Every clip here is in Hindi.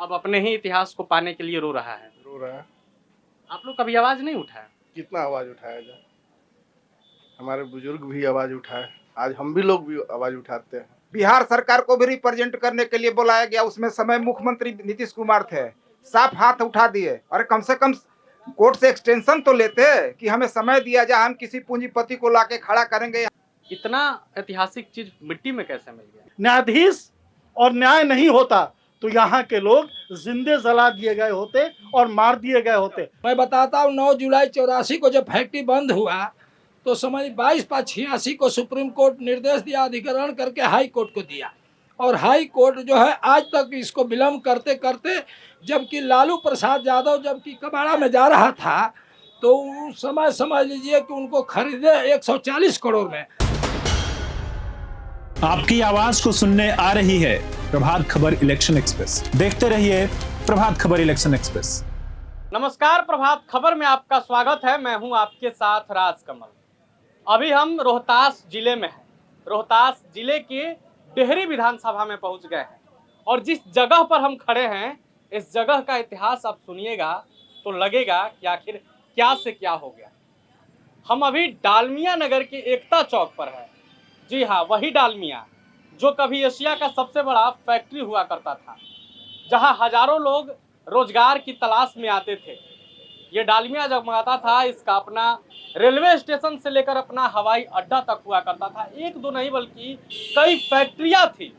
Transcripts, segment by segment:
अब अपने ही इतिहास को पाने के लिए रो रहा है। रो रहा है। आप लोग कभी आवाज नहीं उठाया? कितना आवाज उठाया जाए, हमारे बुजुर्ग भी आवाज उठाए, आज हम भी लोग भी आवाज उठाते हैं। बिहार सरकार को भी रिप्रेजेंट करने के लिए बुलाया गया, उसमें समय मुख्यमंत्री नीतीश कुमार थे, साफ हाथ उठा दिए। अरे कम से कम कोर्ट से एक्सटेंशन तो लेते कि हमें समय दिया जाए, हम किसी पूंजीपति को लाके खड़ा करेंगे। इतना ऐतिहासिक चीज मिट्टी में कैसे मिल गया? न्यायाधीश और न्याय नहीं होता तो यहाँ के लोग जिंदे जला दिए गए होते और मार दिए गए होते। मैं बताता हूँ 9 जुलाई 84 को जब फैक्ट्री बंद हुआ तो समझ 22/86 को सुप्रीम कोर्ट निर्देश दिया, अधिग्रहण करके हाई कोर्ट को दिया, और हाई कोर्ट जो है आज तक इसको विलम्ब करते करते, जबकि लालू प्रसाद यादव जबकि कबाड़ा में जा रहा था तो उस समय समझ लीजिए कि उनको खरीदे 140 करोड़ में। आपकी आवाज को सुनने आ रही है प्रभात खबर इलेक्शन एक्सप्रेस। देखते रहिए प्रभात खबर इलेक्शन एक्सप्रेस। नमस्कार, प्रभात खबर में आपका स्वागत है। मैं हूं आपके साथ राजकमल। अभी हम रोहतास जिले में हैं। रोहतास जिले के डेहरी विधानसभा में पहुंच गए हैं और जिस जगह पर हम खड़े हैं, इस जगह का इतिहास आप सुनिएगा तो लगेगा कि आखिर क्या से क्या हो गया। हम अभी डालमिया नगर के एकता चौक पर हैं। जी हाँ, वही डालमिया जो कभी एशिया का सबसे बड़ा फैक्ट्री हुआ करता था, जहां हजारों लोग रोजगार की तलाश में आते थे। ये डालमिया जगमगाता था, इसका अपना रेलवे स्टेशन से लेकर अपना हवाई अड्डा तक हुआ करता था। एक दो नहीं बल्कि कई फैक्ट्रियां थी।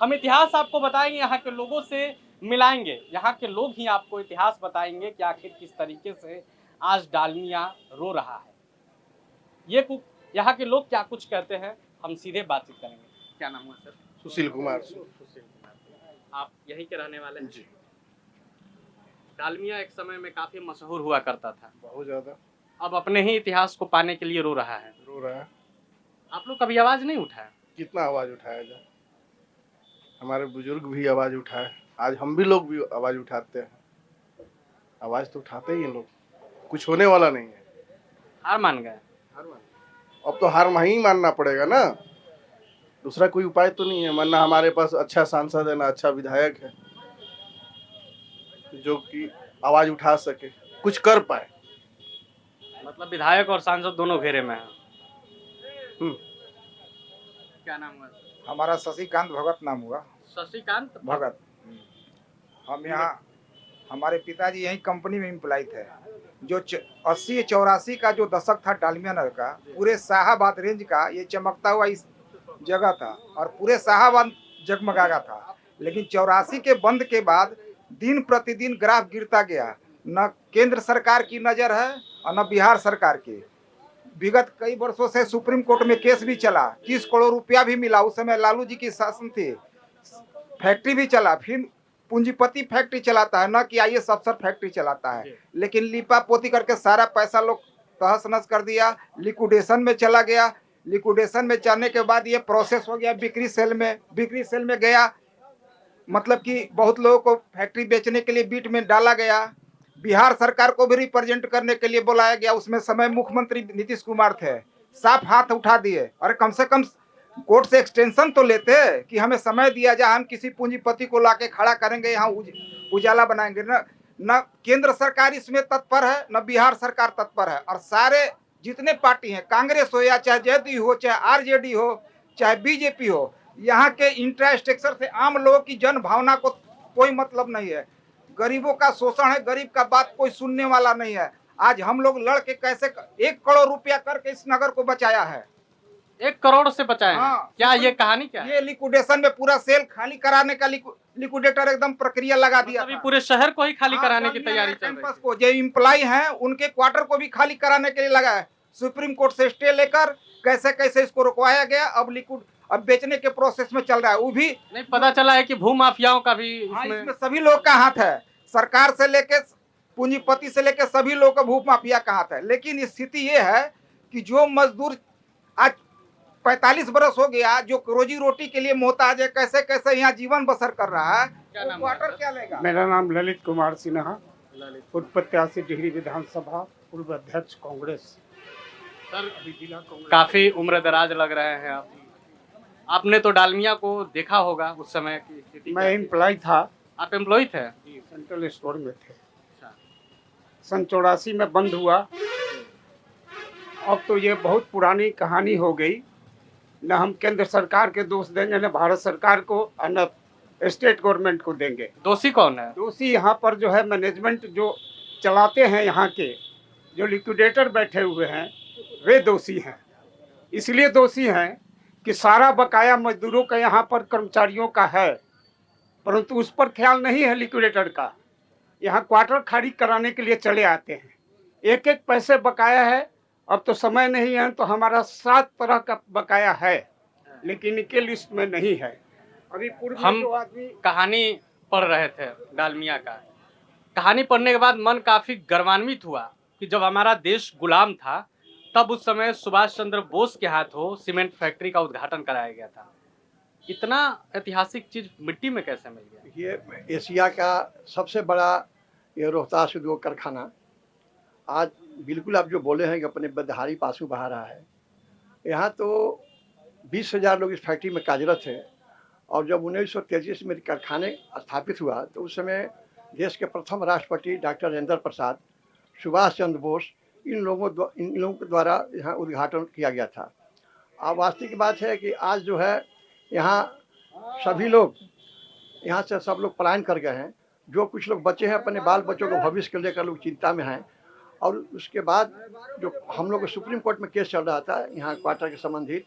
हम इतिहास आपको बताएंगे, यहाँ के लोगों से मिलाएंगे, यहाँ के लोग ही आपको इतिहास बताएंगे कि आखिर किस तरीके से आज डालमिया रो रहा है। ये यहाँ के लोग क्या कुछ कहते हैं, हम सीधे बातचीत करेंगे। क्या नाम हुआ सर? सुशील कुमार। सुशील कुमार। आप यहीं के रहने वाले हैं? जी। डालमिया एक समय में काफी मशहूर हुआ करता था, बहुत ज्यादा। अब अपने ही इतिहास को पाने के लिए रो रहा है। रो रहा है। आप लोग कभी आवाज नहीं उठाया? कितना आवाज उठाया जाए, हमारे बुजुर्ग भी आवाज उठाए, आज हम भी लोग भी आवाज उठाते हैं। आवाज तो उठाते ही हैं लोग, कुछ होने वाला नहीं है। हार मान गए? अब तो हार ही मानना पड़ेगा ना, दूसरा कोई उपाय तो नहीं है। वरना हमारे पास अच्छा सांसद है ना अच्छा विधायक है जो कि आवाज उठा सके, कुछ कर पाए। मतलब विधायक और सांसद दोनों घेरे में हैं। क्या नाम हुआ? हमारा शशिकांत भगत नाम हुआ। शशिकांत भगत। हम यहाँ, हमारे पिताजी यही कंपनी में एम्प्लॉय थे। जो 80-84 का जो दशक था डालमिया नगर का, पूरे शाहाबाद रेंज का ये चमकता हुआ इस जगह था और पूरे शाहाबाद जगमगागा था। लेकिन 84 के बंद के बाद दिन प्रतिदिन ग्राफ गिरता गया। न केंद्र सरकार की नज़र है और न बिहार सरकार की। विगत कई वर्षों से सुप्रीम कोर्ट में केस भी चला, 30 करोड़ रुपया भी मिला। उस समय लालू जी की शासन थी। फैक्ट्री भी चला, फिर पूंजीपति फैक्ट्री चलाता है, न कि IAS अफसर फैक्ट्री चलाता है। लेकिन लिपा पोती करके सारा पैसा लोग तहस नहस कर दिया, लिक्विडेशन में चला गया। लिक्विडेशन में जाने के बाद ये प्रोसेस हो गया बिक्री सेल में। बिक्री सेल में गया, मतलब कि बहुत लोगों को फैक्ट्री बेचने के लिए बीट में डाला गया। बिहार सरकार को भी रिप्रेजेंट करने के लिए बुलाया गया, उसमें समय मुख्यमंत्री नीतीश कुमार थे, साफ हाथ उठा दिए। अरे कम से कम कोर्ट से एक्सटेंशन तो लेते कि हमें समय दिया जाए, हम किसी पूंजीपति को लाके खड़ा करेंगे, यहाँ उजाला बनाएंगे। न केंद्र सरकार इसमें तत्पर है, न बिहार सरकार तत्पर है। और सारे जितने पार्टी हैं, कांग्रेस हो या चाहे JDU हो, चाहे RJD हो, चाहे BJP हो, यहाँ के इंफ्रास्ट्रक्चर से आम लोगों की जन भावना को कोई मतलब नहीं है। गरीबों का शोषण है, गरीब का बात कोई सुनने वाला नहीं है। आज हम लोग लड़ के कैसे 1 करोड़ रुपया करके इस नगर को बचाया है। 1 करोड़ से बचाए? हाँ। क्या ये कहानी क्या है? ये लिक्विडेशन में पूरा सेल खाली कराने का लिक्विडेटर एकदम प्रक्रिया लगा दिया। अभी पूरे शहर को ही खाली कराने की तैयारी चल रही है। कैंपस को जो एम्प्लॉय हैं उनके क्वार्टर को भी खाली कराने के लिए लगा है। सुप्रीम कोर्ट से स्टे लेकर कैसे कैसे इसको रुकवाया गया। अब बेचने के प्रोसेस में चल रहा है। वो भी नहीं पता चला है कि भूमाफियाओं का भी इसमें सभी लोग का हाथ है। सरकार से लेके पूंजीपति से लेके सभी लोग का भूमाफिया का हाथ है। लेकिन स्थिति ये है कि जो मजदूर आज 45 बरस हो गया, जो रोजी रोटी के लिए मोहताज है, कैसे कैसे यहाँ जीवन बसर कर रहा है, क्वार्टर क्या लेगा। मेरा नाम ललित कुमार सिन्हा, पूर्व प्रत्याशी डेहरी विधानसभा, पूर्व अध्यक्ष कांग्रेस। सर काफी उम्र दराज लग रहे हैं आप। आपने तो डालमिया को देखा होगा उस समय की स्थिति। मैं एम्प्लॉय था आप एम्प्लॉय थे? जी, सेंट्रल स्टोर में थे। अच्छा। सन 84 में बंद हुआ। अब तो ये बहुत पुरानी कहानी हो गई। न हम केंद्र सरकार के दोष देंगे, न भारत सरकार को, और न स्टेट गवर्नमेंट को देंगे। दोषी कौन है? दोषी यहाँ पर जो है मैनेजमेंट जो चलाते हैं, यहाँ के जो लिक्विडेटर बैठे हुए हैं वे दोषी हैं। इसलिए दोषी हैं कि सारा बकाया मजदूरों का यहाँ पर कर्मचारियों का है, परंतु उस पर ख्याल नहीं है लिक्विडेटर का। यहाँ क्वार्टर खाली कराने के लिए चले आते हैं, एक एक पैसे बकाया है। अब तो समय नहीं है, तो हमारा 7 तरह का बकाया है, लेकिन इनके लिस्ट में नहीं है। अभी पूर्व में हम जो आदमी कहानी पढ़ रहे थे डालमिया का। कहानी पढ़ने के बाद मन काफी गर्वान्वित हुआ कि जब हमारा देश गुलाम था तब उस समय सुभाष चंद्र बोस के हाथों सीमेंट फैक्ट्री का उद्घाटन कराया गया था। इतना ऐतिहासिक चीज मिट्टी में कैसे मिल गया? ये एशिया का सबसे बड़ा ये रोहतास उद्योग कारखाना आज बिल्कुल आप जो बोले हैं कि अपने बदहारी पासू बहा रहा है। यहाँ तो 20,000 लोग इस फैक्ट्री में कार्यरत थे, और जब 1933 में कारखाने स्थापित हुआ तो उस समय देश के प्रथम राष्ट्रपति डॉक्टर राजेंद्र प्रसाद, सुभाष चंद्र बोस, इन लोगों के द्वारा यहाँ उद्घाटन किया गया था। अब वास्तविक बात है कि आज जो है यहाँ सभी लोग यहाँ से सब लोग पलायन कर गए हैं। जो कुछ लोग बचे हैं अपने बाल बच्चों को भविष्य को लेकर लोग चिंता में हैं। और उसके बाद जो हम लोग सुप्रीम कोर्ट में केस चल रहा था यहाँ क्वार्टर के संबंधित,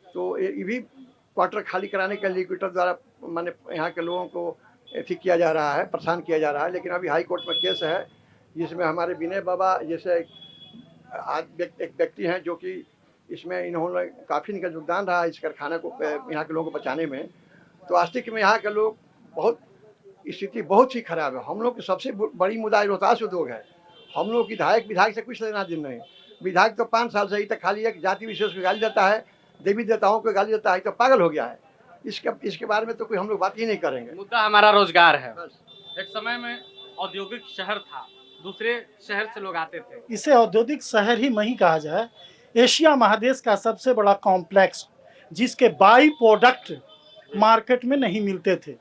तो ये भी क्वार्टर खाली कराने के लिक्विडेटर द्वारा माने यहाँ के लोगों को ठीक किया जा रहा है, परेशान किया जा रहा है। लेकिन अभी हाई कोर्ट में केस है जिसमें हमारे विनय बाबा जैसे एक व्यक्ति हैं जो कि इसमें इन्होंने काफ़ी इनका योगदान रहा इस कारखाने को यहाँ के लोगों को बचाने में। तो वास्तविक में यहाँ के लोग बहुत स्थिति बहुत ही खराब है। हम लोग की सबसे बड़ी मुद्दा रोहतास उद्योग है। हम लोग विधायक से कुछ लेना देना नहीं। विधायक तो 5 साल से ही तक खाली एक जाति विशेष को गाली देता है, देवी देवताओं को गाली देता है, तो पागल हो गया है। इसके बारे में तो कोई हम लोग बात ही नहीं करेंगे। मुद्दा हमारा रोजगार है। एक समय में औद्योगिक शहर था, दूसरे शहर से लोग आते थे। इसे औद्योगिक शहर ही नहीं कहा जाए। एशिया महादेश का सबसे बड़ा कॉम्प्लेक्स जिसके बाई प्रोडक्ट मार्केट में नहीं मिलते थे,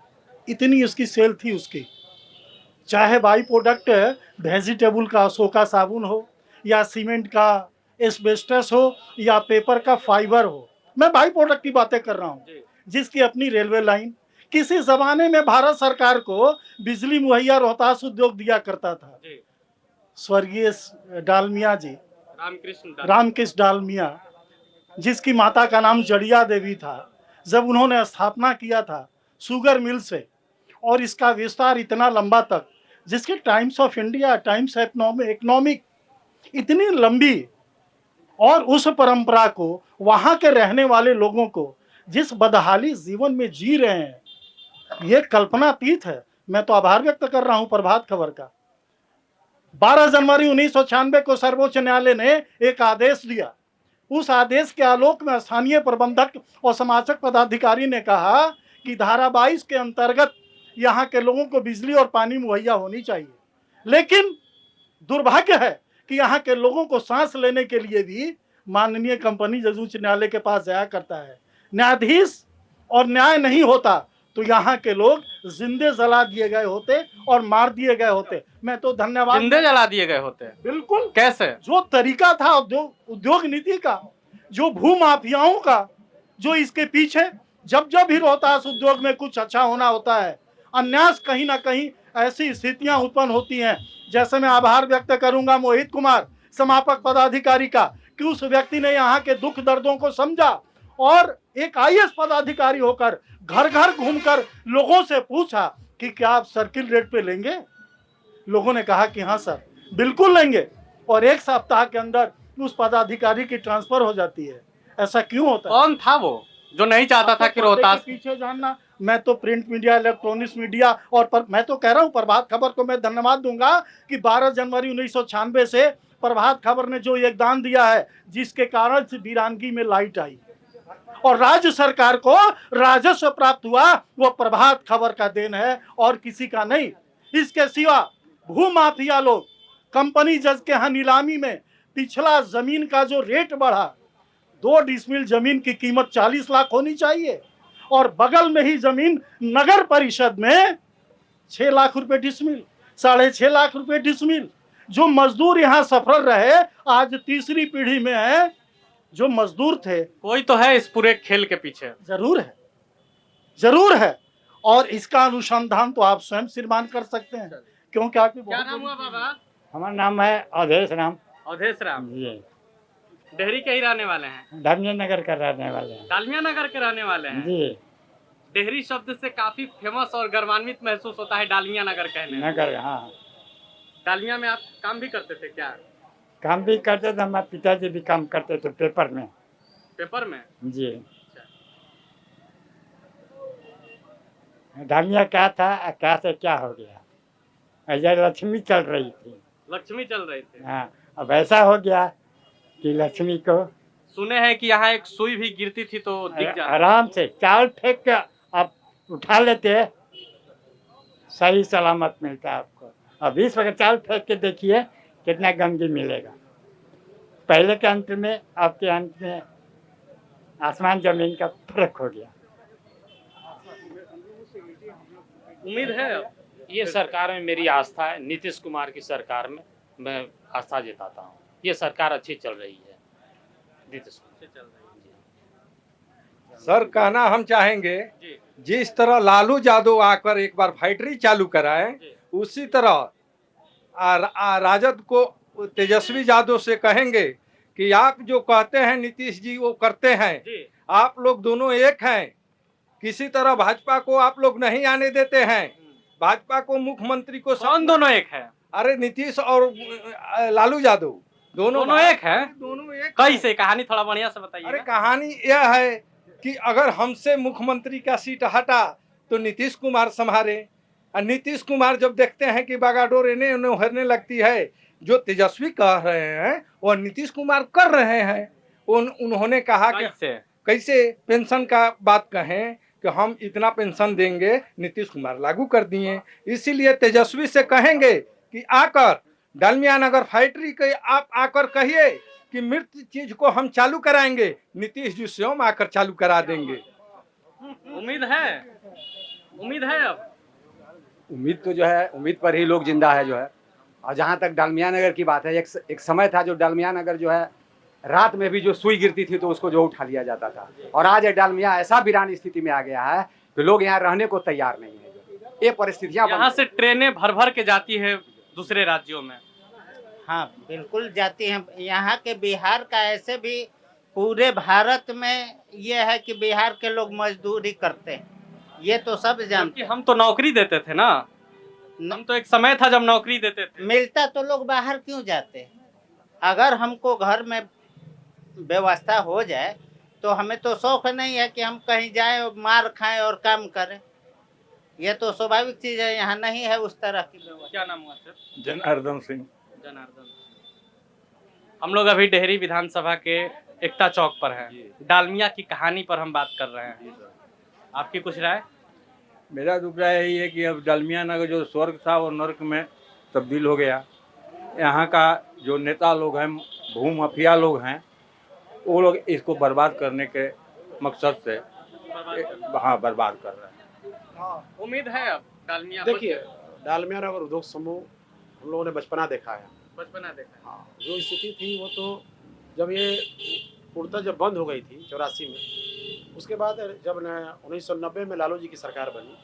इतनी उसकी सेल थी उसकी। चाहे बाई प्रोडक्ट वेजिटेबल का अशोका साबुन हो, या सीमेंट का एस्बेस्टस हो, या पेपर का फाइबर हो। मैं बाई प्रोडक्ट की बातें कर रहा हूँ, जिसकी अपनी रेलवे लाइन। किसी जमाने में भारत सरकार को बिजली मुहैया रोहतास उद्योग दिया करता था। स्वर्गीय डालमिया जी, रामकृष्ण डालमिया, जिसकी माता का नाम जड़िया देवी था, जब उन्होंने स्थापना किया था शुगर मिल से, और इसका विस्तार इतना लंबा तक, जिसके times of India, times economic इतनी लंबी, और उस परंपरा को वहाँ के रहने वाले लोगों को जिस बदहाली जीवन में जी रहे हैं, ये कल्पनातीत है। मैं तो आभार व्यक्त कर रहा हूँ प्रभात खबर का। 12 जनवरी 1996 को सर्वोच्च न्यायालय ने एक आदेश दिया। उस आदेश के आलोक में स्थानीय प्रबंधक और समाजक पदाधिकारी ने कहा कि धारा 22 के अंतर्गत यहाँ के लोगों को बिजली और पानी मुहैया होनी चाहिए। लेकिन दुर्भाग्य है कि यहाँ के लोगों को सांस लेने के लिए भी माननीय कंपनी जज उच्च न्यायालय के पास जाया करता है। न्यायाधीश और न्याय नहीं होता तो यहाँ के लोग जिंदे जला दिए गए होते और मार दिए गए होते। मैं तो धन्यवाद। जिंदे जला दिए गए होते? बिल्कुल। कैसे? जो तरीका था उद्योग नीति का, जो भू माफियाओं का, जो इसके पीछे जब भी रोहतास उद्योग में कुछ अच्छा होना होता है, अन्यास कहीं ना कहीं ऐसी स्थितियां उत्पन्न होती हैं। जैसे मैं आभार व्यक्त करूंगा मोहित कुमार समापक पदाधिकारी का, कि उस व्यक्ति ने यहाँ के दुख दर्दों को समझा और एक IAS पदाधिकारी होकर घर घर घूमकर लोगों से पूछा कि क्या आप सर्किल रेट पे लेंगे। लोगों ने कहा कि हाँ सर बिल्कुल लेंगे, और 1 सप्ताह के अंदर उस पदाधिकारी की ट्रांसफर हो जाती है। ऐसा क्यों होता है? कौन था वो जो नहीं चाहता था कि रोहतास पीछे जानना? मैं तो प्रिंट मीडिया, इलेक्ट्रॉनिक्स मीडिया और मैं तो कह रहा हूँ प्रभात खबर को मैं धन्यवाद दूंगा कि 12 जनवरी 1996 से प्रभात खबर ने जो योगदान दिया है, जिसके कारण से वीरानगी में लाइट आई और राज्य सरकार को राजस्व प्राप्त हुआ, वो प्रभात खबर का देन है और किसी का नहीं। इसके सिवा भू माफिया लोग कंपनी जज के यहाँ नीलामी में पिछला जमीन का जो रेट बढ़ा, 2 डिसमिल जमीन की कीमत 40 लाख होनी चाहिए, और बगल में ही जमीन नगर परिषद में 6 लाख रुपए डिसमिल, 6.5 लाख रुपए डिसमिल। जो मजदूर यहाँ सफल रहे आज तीसरी पीढ़ी में है। जो मजदूर थे, कोई तो है इस पूरे खेल के पीछे। जरूर है, जरूर है। और इसका अनुसंधान तो आप स्वयं श्रीमान कर सकते हैं, क्योंकि आपकी क्या नाम हुआ बाबा? हमारा नाम है अवधेश राम अवधेश राम। जी। डेहरी के ही रहने वाले हैं? डालमिया नगर का रहने वाले हैं डालमिया नगर के रहने वाले हैं जी। डेहरी शब्द से काफी फेमस और गर्वान्वित महसूस होता है डालमिया नगर कहने में। नगर, हाँ। डालमिया में आप काम भी करते थे क्या? काम भी करते थे, हमारे पिताजी भी काम करते थे पेपर में। पेपर में? जी। डालमिया क्या था, क्या से क्या हो गया, ऐसा लक्ष्मी चल रही थी। लक्ष्मी चल रही थी। हाँ, अब ऐसा हो गया कि लक्ष्मी को सुने हैं कि यहाँ एक सुई भी गिरती थी तो दिख जाता। आराम से चावल फेंक के आप उठा लेते, सही सलामत मिलता है आपको। अब 20 वक्त चावल फेंक के देखिए कितना गंदगी मिलेगा। पहले के अंत में अब के अंत में आसमान जमीन का फर्क हो गया। उम्मीद है ये सरकार में मेरी आस्था है। नीतीश कुमार की सरकार में मैं आस्था जताता हूँ। ये सरकार अच्छी चल रही है। नीतीश कुमार चल रही है। सर, कहना हम चाहेंगे जी। जिस तरह लालू यादव आकर एक बार फैक्ट्री चालू कराएं, उसी तरह राजद को तेजस्वी यादव से कहेंगे कि आप जो कहते हैं नीतीश जी वो करते हैं जी। आप लोग दोनों एक हैं। किसी तरह भाजपा को आप लोग नहीं आने देते हैं। भाजपा को मुख्यमंत्री को कौन दोनों एक है? अरे नीतीश और लालू यादव दोनों एक है। दोनों एक कैसे? कहानी थोड़ा बढ़िया से बताइए। अरे कहानी यह है कि अगर हमसे मुख्यमंत्री का सीट हटा तो नीतीश कुमार संभाले। और नीतीश कुमार जब देखते हैं कि बागाडोर इन्हें उन्हें लगती है, जो तेजस्वी कह रहे हैं वो नीतीश कुमार कर रहे हैं। उन्होंने कहा कि कैसे पेंशन का बात कहें कि हम इतना पेंशन देंगे, नीतीश कुमार लागू कर दिए। इसीलिए तेजस्वी से कहेंगे कि आकर डालमिया नगर फैक्ट्री के आप आकर कहिए कि मृत चीज को हम चालू कराएंगे, नीतीश जी स्वयं आकर चालू करा देंगे। उम्मीद है, उम्मीद है। अब उम्मीद तो जो है, उम्मीद पर ही लोग जिंदा है जो है। और जहाँ तक डालमिया नगर की बात है, एक समय था जो डालमिया नगर जो है रात में भी जो सुई गिरती थी तो उसको जो उठा लिया जाता था। और आज डालमिया ऐसा वीरान स्थिति में आ गया है कि लोग यहाँ रहने को तैयार नहीं है। ये परिस्थितियाँ यहाँ से ट्रेनें भर भर के जाती है दूसरे राज्यों में। हाँ बिल्कुल जाती हैं। यहाँ के बिहार का ऐसे भी पूरे भारत में ये है कि बिहार के लोग मजदूरी करते हैं, ये तो सब जानते हैं। हम तो नौकरी देते थे ना, हम तो एक समय था जब नौकरी देते थे। मिलता तो लोग बाहर क्यों जाते हैं? अगर हमको घर में व्यवस्था हो जाए तो हमें तो शौक नहीं है कि हम कहीं जाएं और मार खाएं और काम करें। ये तो स्वाभाविक चीज है, यहाँ नहीं है उस तरह की व्यवस्था। क्या नाम हुआ सर? जनार्दन सिंह। जनार्दन। हम लोग अभी डेहरी विधानसभा के एकता चौक पर हैं। डालमिया की कहानी पर हम बात कर रहे हैं। आपकी कुछ राय? मेरा तो राय यही है कि अब डालमिया नगर जो स्वर्ग था वो नर्क में तब्दील हो गया। यहाँ का जो नेता लोग हैं, भूमाफिया लोग हैं, वो लोग इसको बर्बाद करने के मकसद से बर्बाद कर रहे हैं। उम्मीद है अब डालमिया। देखिए, डालमिया नगर उद्योग समूह हम लोगों ने बचपना देखा है। बचपना देखा है। हाँ, जो स्थिति थी वो तो जब ये पूर्णतः जब बंद हो गई थी 84 में, उसके बाद जब 1990 में लालू जी की सरकार बनी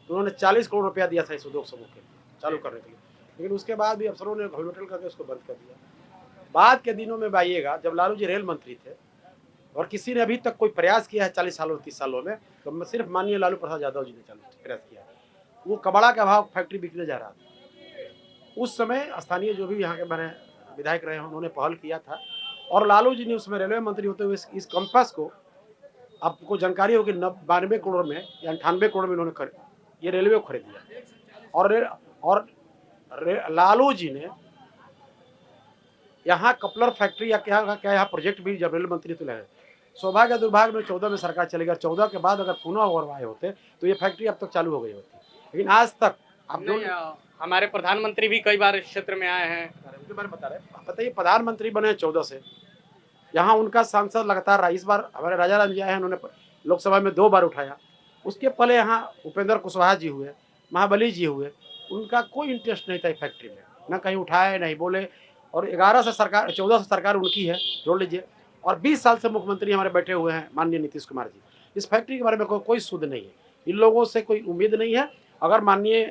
तो उन्होंने 40 करोड़ रुपया दिया था इस उद्योग समूह के चालू करने के लिए। लेकिन उसके बाद भी अफसरों ने घोलमेटल करके उसको बंद कर दिया। बाद के दिनों में आइएगा जब लालू जी रेल मंत्री थे और किसी ने अभी तक कोई प्रयास किया है 40 सालों 30 सालों में, तो सिर्फ माननीय लालू प्रसाद यादव जी ने प्रयास किया। वो कबाड़ा के अभाव फैक्ट्री बिकने जा रहा था। उस समय स्थानीय जो भी यहाँ के बने विधायक रहे हैं उन्होंने पहल किया था और लालू जी ने उसमें रेलवे मंत्री होते हुए इस कैंपस को, आपको जानकारी होगी, 92 करोड़ में या 98 करोड़ में उन्होंने ये रेलवे को खरीद दिया। और लालू जी ने यहाँ कपलर फैक्ट्री या क्या यहाँ प्रोजेक्ट भी जब रेल मंत्री तो लगे। सौभाग्य दुर्भाग्य में 14 में सरकार चली गई। 14 के बाद अगर पुनः ओवरवाए होते तो ये फैक्ट्री अब तक चालू हो गई होती, लेकिन आज तक हमारे प्रधानमंत्री भी कई बार इस क्षेत्र में आए हैं। उनके बारे में बता रहे हैं। पता है, प्रधानमंत्री बने 14 से, यहाँ उनका सांसद लगातार रहा। इस बार हमारे राजा राम जी आए हैं, उन्होंने लोकसभा में 2 बार उठाया। उसके पहले यहाँ उपेंद्र कुशवाहा जी हुए, महाबली जी हुए, उनका कोई इंटरेस्ट नहीं था फैक्ट्री में, ना कहीं उठाए नहीं बोले। और 14 से सरकार उनकी है, जोड़ लीजिए। और 20 साल से मुख्यमंत्री हमारे बैठे हुए हैं माननीय नीतीश कुमार जी। इस फैक्ट्री के बारे में कोई सुध नहीं है, इन लोगों से कोई उम्मीद नहीं है। अगर माननीय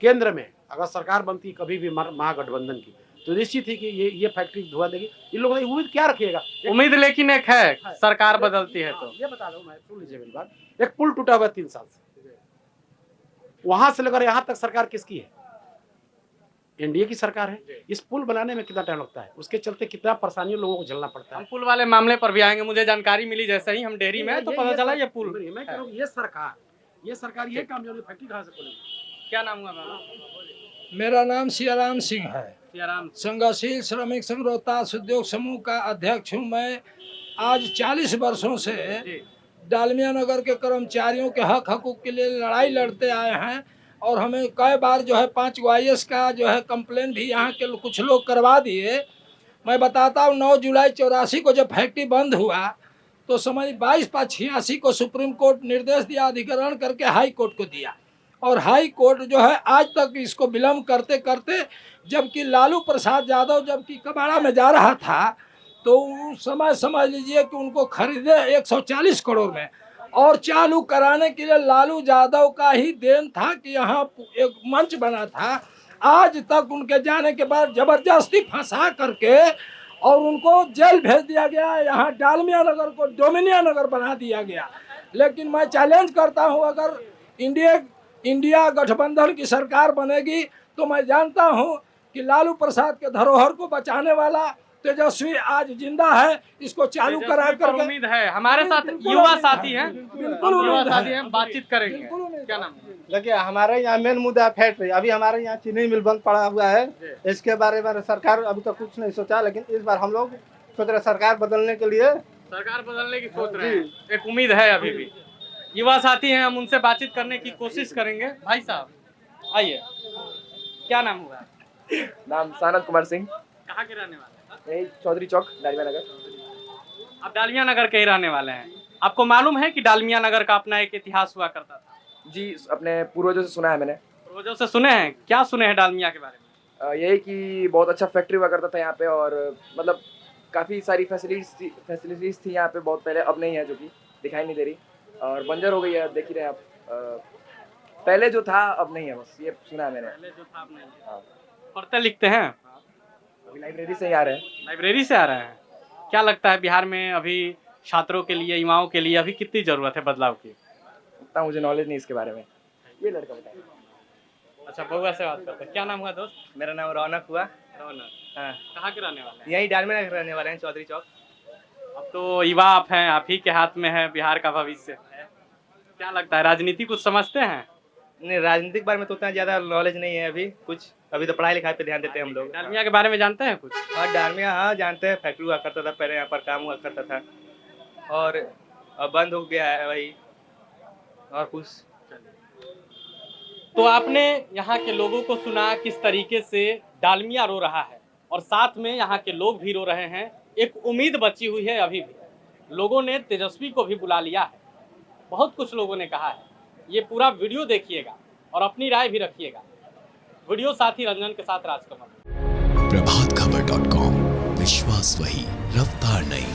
केंद्र में अगर सरकार बनती कभी भी महागठबंधन की, तो निश्चित ही कि ये फैक्ट्री धुआं देगी। इन लोगों ने उम्मीद क्या रखिएगा? उम्मीद लेकिन एक है, सरकार बदलती है तो। ये बता रहा हूँ मैं, सुन लीजिए मेरी बात। एक पुल टूटा हुआ 3 साल से, वहां से लेकर यहाँ तक सरकार किसकी है? एनडीए की सरकार है। इस पुल बनाने में कितना टाइम लगता है, उसके चलते कितना परेशानियों लोगों को झेलना पड़ता है। हम पुल वाले मामले पर भी आएंगे। मुझे जानकारी मिली जैसे ही हम डेयरी में तो पता चला ये पुल। मैं कह रहा हूँ ये सरकार ये काम जो फैक्ट्री कहाँ से खोलेगी? क्या नाम हुआ मैम? मेरा नाम सियाराम सिंह है। सियाराम, संघशील श्रमिक संघ रोहतास उद्योग समूह का अध्यक्ष हूँ। मैं आज 40 वर्षों से डालमिया नगर के कर्मचारियों के हक हकूक के लिए लड़ाई लड़ते आए हैं। और हमें कई बार जो है 5 IAS का जो है कंप्लेन भी यहाँ के कुछ लोग करवा दिए। मैं बताता हूँ 9 जुलाई 84 को जब फैक्ट्री बंद हुआ तो समझ 22/86 को सुप्रीम कोर्ट निर्देश दिया, अधिग्रहण करके हाई कोर्ट को दिया। और हाई कोर्ट जो है आज तक इसको विलम्ब करते करते, जबकि लालू प्रसाद यादव जबकि कबाड़ा में जा रहा था तो उस समय समझ लीजिए कि उनको खरीदे 140 करोड़ में। और चालू कराने के लिए लालू यादव का ही देन था कि यहाँ एक मंच बना था। आज तक उनके जाने के बाद जबरदस्ती फंसा करके और उनको जेल भेज दिया गया। यहाँ डालमिया नगर को डोमिनिया नगर बना दिया गया। लेकिन मैं चैलेंज करता हूँ, अगर इंडिया गठबंधन की सरकार बनेगी तो मैं जानता हूँ कि लालू प्रसाद के धरोहर को बचाने वाला तेजस्वी आज जिंदा है। इसको चालू करा कर उम्मीद है। हमारे साथ युवा साथी हैं, बिल्कुल युवा साथी हैं, बातचीत करेंगे। क्या नाम है? देखिए हमारे यहाँ मेन मुद्दा है फैक्ट्री। अभी हमारे यहाँ चीनी मिल बंद पड़ा हुआ है। इसके बारे में सरकार अभी तक कुछ नहीं सोचा, लेकिन इस बार हम लोग सोच रहे सरकार बदलने के लिए, सरकार बदलने की सोच रहे हैं। एक उम्मीद है अभी भी। युवा साथी हैं, हम उनसे बातचीत करने की कोशिश करेंगे। भाई साहब आइए, क्या नाम हुआ? नाम सानंद कुमार सिंह, कहाँ के रहने वाले? यही चौधरी चौक डालमिया नगर। आप डालमिया नगर के ही रहने वाले हैं। आपको मालूम है कि डालमिया नगर का अपना एक इतिहास हुआ करता था? जी, अपने पूर्वजों से सुना है मैंने। पूर्वजों से सुने हैं? क्या सुने हैं डालमिया के बारे में? यही कि बहुत अच्छा फैक्ट्री हुआ करता था यहाँ पे, और मतलब काफ़ी सारी फैसिलिटीज थी यहाँ पे बहुत पहले, अब नहीं है, जो कि दिखाई नहीं दे रही और बंजर हो गई है। देख ही रहे आप, पहले जो था अब नहीं है, बस ये सुना है मैंने। पहले जो था अब नहीं है। पढ़ते लिखते हैं? अभी लाइब्रेरी से ही आ रहे हैं। लाइब्रेरी से आ रहे हैं। क्या लगता है बिहार में अभी छात्रों के लिए, युवाओं के लिए अभी कितनी जरूरत है बदलाव की? उतना मुझे नॉलेज नहीं इसके बारे में। ये लड़का बताइए। अच्छा, बउआ से बात करते हैं। क्या नाम हुआ दोस्त? मेरा नाम रौनक हुआ। रौनक, हाँ। कहाँ के रहने वाले हैं? यही डालमिया नगर रहने वाले हैं, चौधरी चौक। अब तो युवा आप हैं, आप ही के हाथ में है बिहार का भविष्य। क्या लगता है, राजनीति कुछ समझते हैं? नहीं, राजनीतिक बारे में तो उतना ज़्यादा नॉलेज नहीं है अभी कुछ। अभी तो पढ़ाई लिखाई पे ध्यान देते हैं हम लोग। डालमिया के बारे में जानते हैं कुछ? हाँ, डालमिया हाँ जानते हैं। फैक्ट्री हुआ करता था पहले, यहाँ पर काम हुआ करता था और अब बंद हो गया है वही, और कुछ। तो आपने यहाँ के लोगों को सुना किस तरीके से डालमिया रो रहा है, और साथ में यहाँ के लोग भी रो रहे हैं। एक उम्मीद बची हुई है अभी भी। लोगों ने तेजस्वी को भी बुला लिया है, बहुत कुछ लोगों ने कहा है। ये पूरा वीडियो देखिएगा और अपनी राय भी रखिएगा। वीडियो साथी रंजन के साथ राजकमल। प्रभातखबर.com, विश्वास वही, रफ्तार नहीं।